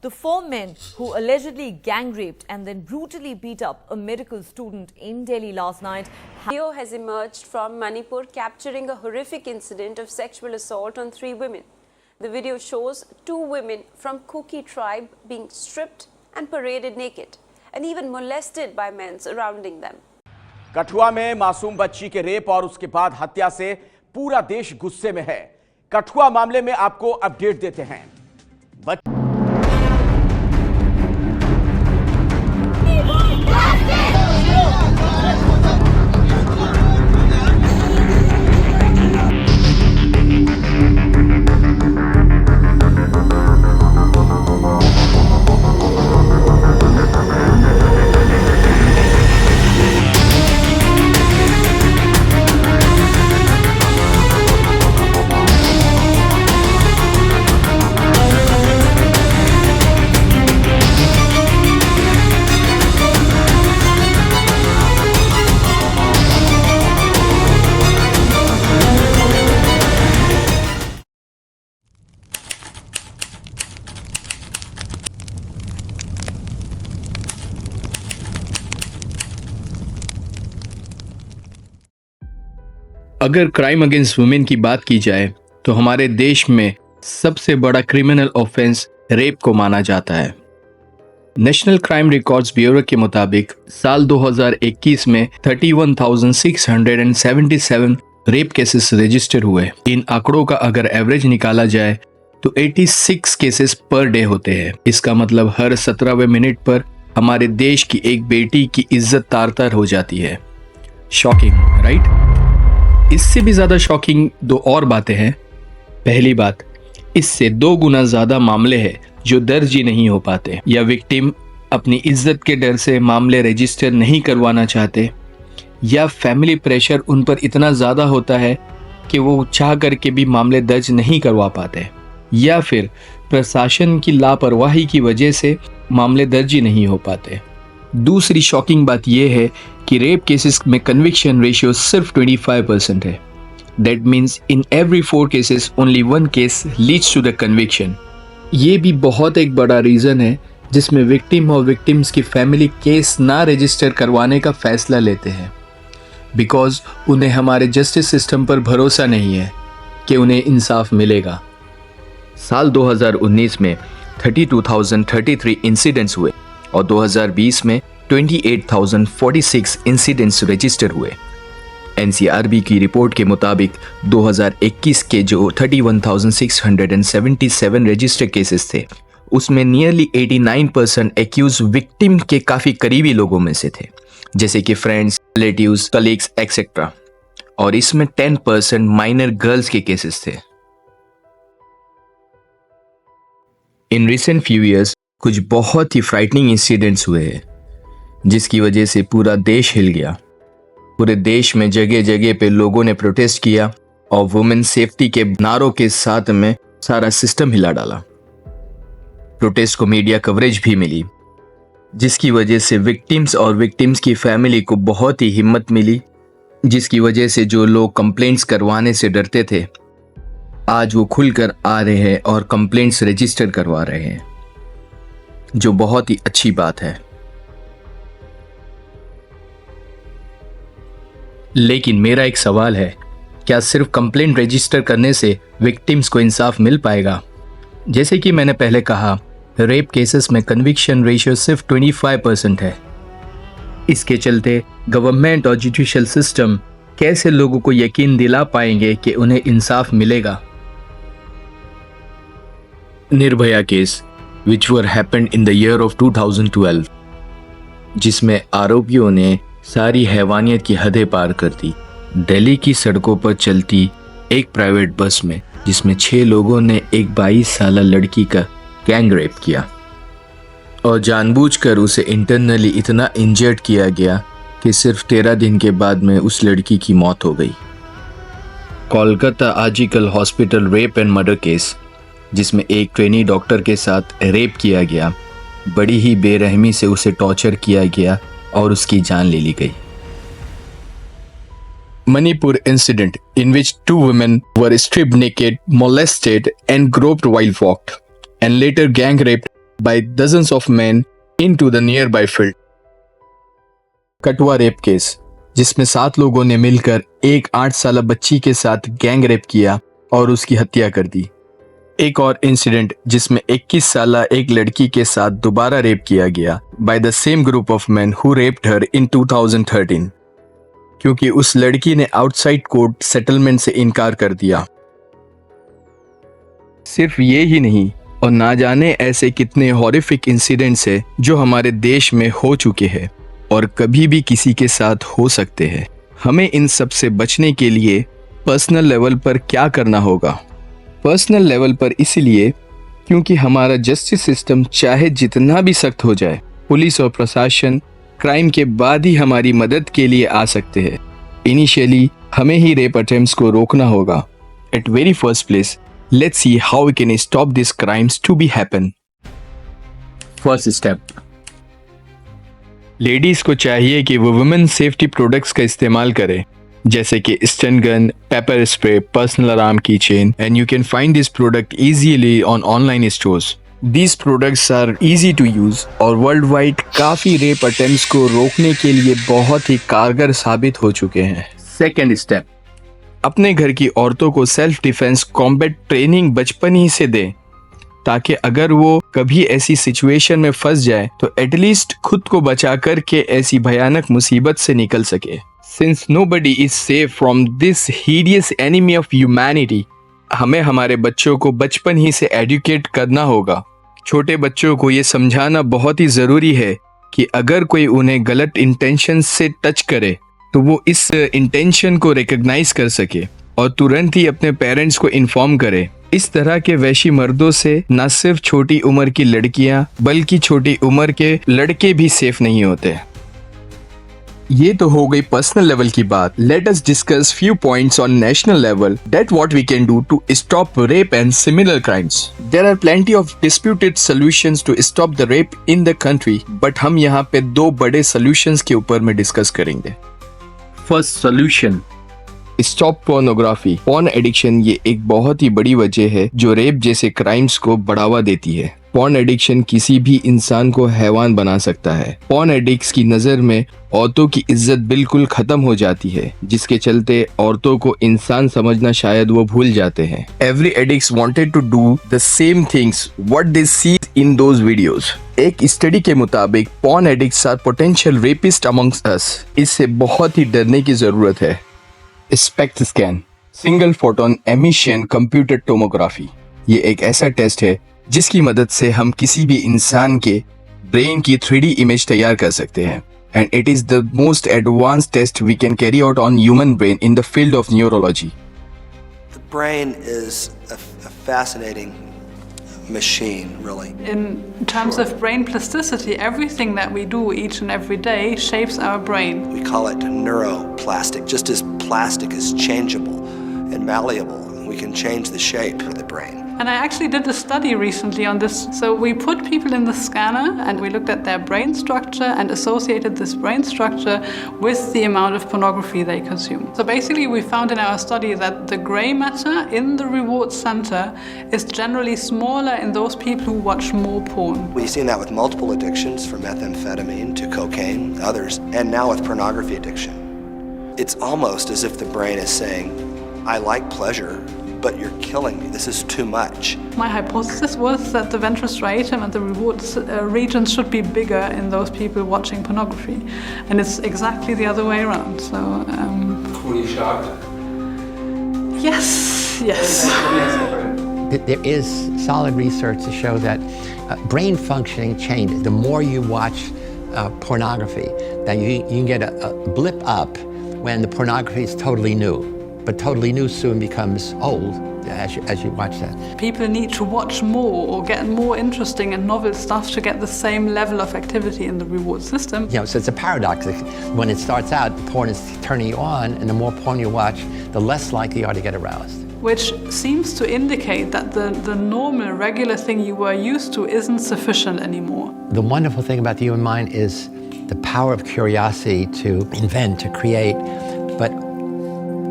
The four men who allegedly gang raped and then brutally beat up a medical student in Delhi last night. Video has emerged from Manipur capturing a horrific incident of sexual assault on 3 women. The video shows 2 women from Kuki tribe being stripped and paraded naked and even molested by men surrounding them. Kathua में मासूम बच्ची के rape और उसके बाद हत्या से पूरा देश गुस्से में है। कठुआ मामले में आपको अपडेट देते हैं। अगर क्राइम अगेंस्ट वुमेन की बात की जाए तो हमारे देश में सबसे बड़ा क्रिमिनल ऑफेंस रेप को माना जाता है। नेशनल क्राइम रिकॉर्ड्स ब्यूरो के मुताबिक साल 2021 में 31,677 रेप केसेस रजिस्टर हुए। इन आंकड़ों का अगर एवरेज निकाला जाए तो 86 केसेस पर डे होते हैं। इसका मतलब हर 17वें मिनट पर हमारे देश की एक बेटी की इज्जत तार-तार हो जाती है। Shocking, right? इससे भी ज्यादा शॉकिंग 2 और बातें हैं। पहली बात, इससे 2 गुना ज्यादा मामले हैं जो दर्ज ही नहीं हो पाते, या विक्टिम अपनी इज्जत के डर से मामले रजिस्टर नहीं करवाना चाहते, या फैमिली प्रेशर उन पर इतना ज्यादा होता है कि वो चाह करके भी मामले दर्ज नहीं करवा पाते, या फिर प्रशासन की लापरवाही की वजह से मामले दर्ज ही नहीं हो पाते। दूसरी शॉकिंग बात यह है कि रेप केसेस में कन्विक्शन रेशियो सिर्फ 25% है। That means in every 4 cases only 1 case leads to the conviction. ये भी बहुत एक बड़ा रीज़न है जिसमें विक्टिम और विक्टिम्स की फैमिली केस ना रजिस्टर करवाने का फैसला लेते हैं, बिकॉज उन्हें हमारे जस्टिस सिस्टम पर भरोसा नहीं है कि उन्हें इंसाफ मिलेगा। साल 2019 में 32,033 इंसिडेंट्स हुए और 2020 में 28,046 इंसिडेंट्स रजिस्टर हुए। एनसीआरबी की रिपोर्ट के मुताबिक 2021 के जो 31,677 रजिस्टर केसेस थे, उसमें नियरली 89% एक्यूज विक्टिम के काफ़ी करीबी लोगों में से थे, जैसे कि फ्रेंड्स, रिलेटिव्स, कलीग्स एक्सेट्रा, और इसमें 10% माइनर गर्ल्स के केसेस थे। इन रिसेंट फ्यू ईयर्स कुछ बहुत ही फ्राइटनिंग इंसिडेंट्स हुए हैं जिसकी वजह से पूरा देश हिल गया। पूरे देश में जगह जगह पे लोगों ने प्रोटेस्ट किया और वुमेन सेफ्टी के नारों के साथ में सारा सिस्टम हिला डाला। प्रोटेस्ट को मीडिया कवरेज भी मिली, जिसकी वजह से विक्टिम्स और विक्टिम्स की फैमिली को बहुत ही हिम्मत मिली, जिसकी वजह से जो लोग कंप्लेंट्स करवाने से डरते थे आज वो खुलकर आ रहे हैं और कंप्लेंट्स रजिस्टर करवा रहे हैं, जो बहुत ही अच्छी बात है। लेकिन मेरा एक सवाल है, क्या सिर्फ कंप्लेंट रजिस्टर करने से विक्टिम्स को इंसाफ मिल पाएगा? जैसे कि मैंने पहले कहा, रेप केसेस में कन्विक्शन रेशियो सिर्फ 25% है। इसके चलते गवर्नमेंट और जुडिशियल सिस्टम कैसे लोगों को यकीन दिला पाएंगे कि उन्हें इंसाफ मिलेगा? Nirbhaya case which were happened in the year of 2012, जिसमें आरोपियों ने सारी हैवानियत की हदें पार कर दी। दिल्ली की सड़कों पर चलती एक प्राइवेट बस में, जिसमें 6 लोगों ने एक 22 साल लड़की का गैंग रेप किया और जानबूझकर उसे इंटरनली इतना इंजर्ड किया गया कि सिर्फ 13 दिन के बाद में उस लड़की की मौत हो गई। कोलकाता आजिकल hospital rape and murder case, जिसमें एक ट्रेनी डॉक्टर के साथ रेप किया गया, बड़ी ही बेरहमी से उसे टॉर्चर किया गया और उसकी जान ले ली गई। Manipur incident in which 2 women were stripped naked, molested and groped while walked and later gang raped by dozens of men into the nearby field. Kathua rape case, जिसमें 7 लोगों ने मिलकर एक 8 साल बच्ची के साथ गैंग रेप किया और उसकी हत्या कर दी। एक और इंसिडेंट जिसमें 21 साल एक लड़की के साथ दोबारा रेप किया गया by the same group of man who raped her in 2013, क्योंकि उस लड़की ने आउटसाइड कोर्ट सेटलमेंट से इनकार कर दिया। सिर्फ ये ही नहीं, और ना जाने ऐसे कितने हॉरिफिक इंसिडेंट्स हैं जो हमारे देश में हो चुके हैं और कभी भी किसी के साथ हो सकते हैं। हमें इन सब से बचने के लिए पर्सनल लेवल पर क्या करना होगा? पर्सनल लेवल पर इसलिए क्योंकि हमारा जस्टिस सिस्टम चाहे जितना भी सख्त हो जाए, पुलिस और प्रशासन क्राइम के बाद ही हमारी मदद के लिए आ सकते हैं। इनिशियली हमें ही रेप अटेम्प्ट्स को रोकना होगा। At very first place, let's see how we can stop this crimes to be happen. First step, ladies को चाहिए कि वो वुमेन सेफ्टी प्रोडक्ट्स का इस्तेमाल करें, जैसे कि stun gun, pepper spray, personal alarm की chain, and you can find this product easily on online stores. These products are easy to use और वर्ल्ड वाइड काफ़ी रेप अटेम्प्ट्स को रोकने के लिए बहुत ही कारगर साबित हो चुके हैं। सेकेंड स्टेप, अपने घर की औरतों को सेल्फ डिफेंस कॉम्बैट ट्रेनिंग बचपन ही से दें, ताकि अगर वो कभी ऐसी सिचुएशन में फंस जाए तो एटलीस्ट खुद को बचा करके ऐसी भयानक मुसीबत से निकल सके। Since nobody is safe from this hideous enemy of humanity, हमें हमारे बच्चों को बचपन ही से एडुकेट करना होगा। छोटे बच्चों को ये समझाना बहुत ही ज़रूरी है कि अगर कोई उन्हें गलत इंटेंशन से टच करे तो वो इस इंटेंशन को रिकग्नाइज कर सके और तुरंत ही अपने पेरेंट्स को इन्फॉर्म करे। इस तरह के वैशी मर्दों से न सिर्फ छोटी उम्र की लड़कियां बल्कि छोटी उम्र के लड़के भी सेफ नहीं होते। ये तो हो गई पर्सनल लेवल की बात। Let us discuss few points on national level that what we can do to stop rape and similar crimes. There are plenty of disputed solutions to stop the rape in the country, but हम यहाँ पे 2 बड़े solutions के ऊपर में discuss करेंगे। First solution, stop pornography. Porn addiction ये एक बहुत ही बड़ी वजह है जो रेप जैसे क्राइम्स को बढ़ावा देती है। पॉर्न एडिक्शन किसी भी इंसान को हैवान बना सकता है। पॉर्न एडिक्ट्स की नज़र में औरतों की इज्जत बिल्कुल खत्म हो जाती है, जिसके चलते औरतों को इंसान समझना शायद वो भूल जाते हैं। Every addicts wanted to do the same things what they see in those videos. एक स्टडी के मुताबिक porn addicts are potential rapist amongst us. इससे बहुत ही डरने की जरूरत है। SPECT scan, single photon emission computer tomography, ये एक ऐसा टेस्ट है जिसकी मदद से हम किसी भी इंसान के ब्रेन की 3D इमेज तैयार कर सकते हैं, and it is the most advanced test we can carry out on human brain in the field of neurology. The brain is a fascinating machine, really. In terms of brain plasticity, everything that we do each and every day shapes our brain. We call it neuroplastic. Just as plastic is changeable and malleable, we can change the shape of the brain. And I actually did a study recently on this. So we put people in the scanner and we looked at their brain structure and associated this brain structure with the amount of pornography they consume. So basically we found in our study that the grey matter in the reward center is generally smaller in those people who watch more porn. We've seen that with multiple addictions, from methamphetamine to cocaine, others, and now with pornography addiction. It's almost as if the brain is saying, I like pleasure, but you're killing me. This is too much. My hypothesis was that the ventral striatum and the reward regions should be bigger in those people watching pornography, and it's exactly the other way around. So, Were you shocked? yes. There is solid research to show that brain functioning changes. The more you watch pornography, then you can get a blip up when the pornography is totally new. But totally new soon becomes old as you watch that. People need to watch more or get more interesting and novel stuff to get the same level of activity in the reward system. You know, so it's a paradox. When it starts out, porn is turning you on, and the more porn you watch, the less likely you are to get aroused. Which seems to indicate that the normal, regular thing you were used to isn't sufficient anymore. The wonderful thing about the human mind is the power of curiosity to invent, to create, but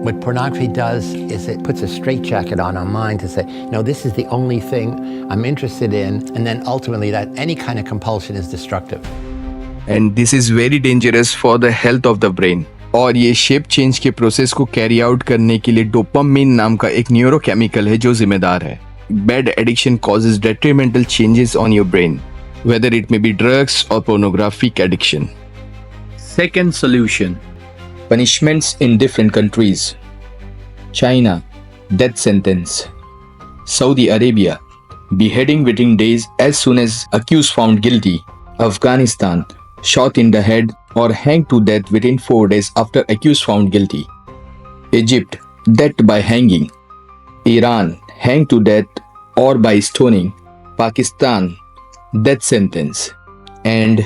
What pornography does is it puts a straitjacket on our mind to say, no, this is the only thing I'm interested in, and then ultimately that any kind of compulsion is destructive. And this is very dangerous for the health of the brain. और ये shape change के process को carry out करने के लिए dopamine नाम का एक न्यूरोकेमिकल है जो जिम्मेदार है. Bad addiction causes detrimental changes on your brain, whether it may be drugs or pornographic addiction. Second solution: punishments in different countries. China, death sentence. Saudi Arabia, beheading within days as soon as accused found guilty. Afghanistan, shot in the head or hanged to death within 4 days after accused found guilty. Egypt, death by hanging. Iran, hanged to death or by stoning. Pakistan, death sentence. And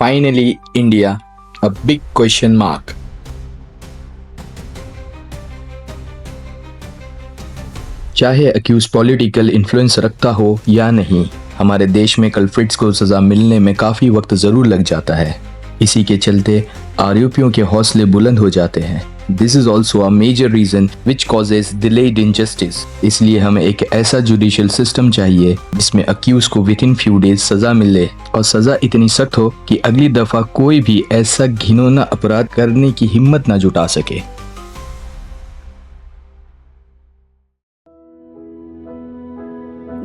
finally, India, a big question mark. चाहे accused political influence रखता हो या नहीं, हमारे देश में culprits को सजा मिलने में काफ़ी वक्त ज़रूर लग जाता है. इसी के चलते आरोपियों के हौसले बुलंद हो जाते हैं. This is also a major reason which causes delayed injustice. इसलिए हमें एक ऐसा जुडिशियल सिस्टम चाहिए जिसमें अक्यूज को विद इन फ्यू डेज सज़ा मिले और सज़ा इतनी सख्त हो कि अगली दफ़ा कोई भी ऐसा घिनौना अपराध करने की हिम्मत ना जुटा सके.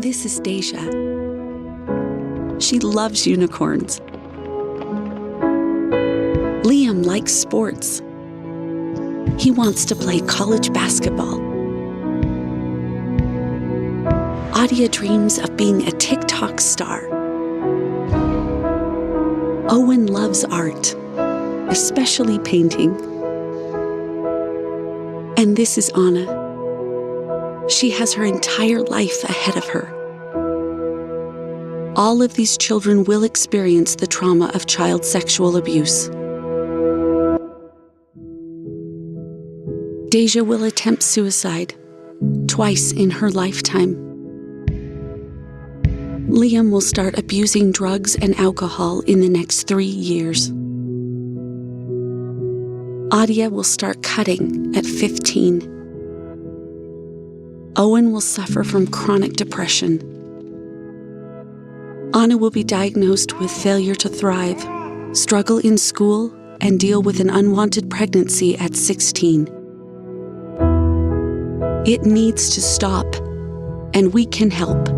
This is Deja. She loves unicorns. Liam likes sports. He wants to play college basketball. Adia dreams of being a TikTok star. Owen loves art, especially painting. And this is Anna. She has her entire life ahead of her. All of these children will experience the trauma of child sexual abuse. Deja will attempt suicide twice in her lifetime. Liam will start abusing drugs and alcohol in the next 3 years. Adia will start cutting at 15. Owen will suffer from chronic depression. Anna will be diagnosed with failure to thrive, struggle in school, and deal with an unwanted pregnancy at 16. It needs to stop, and we can help.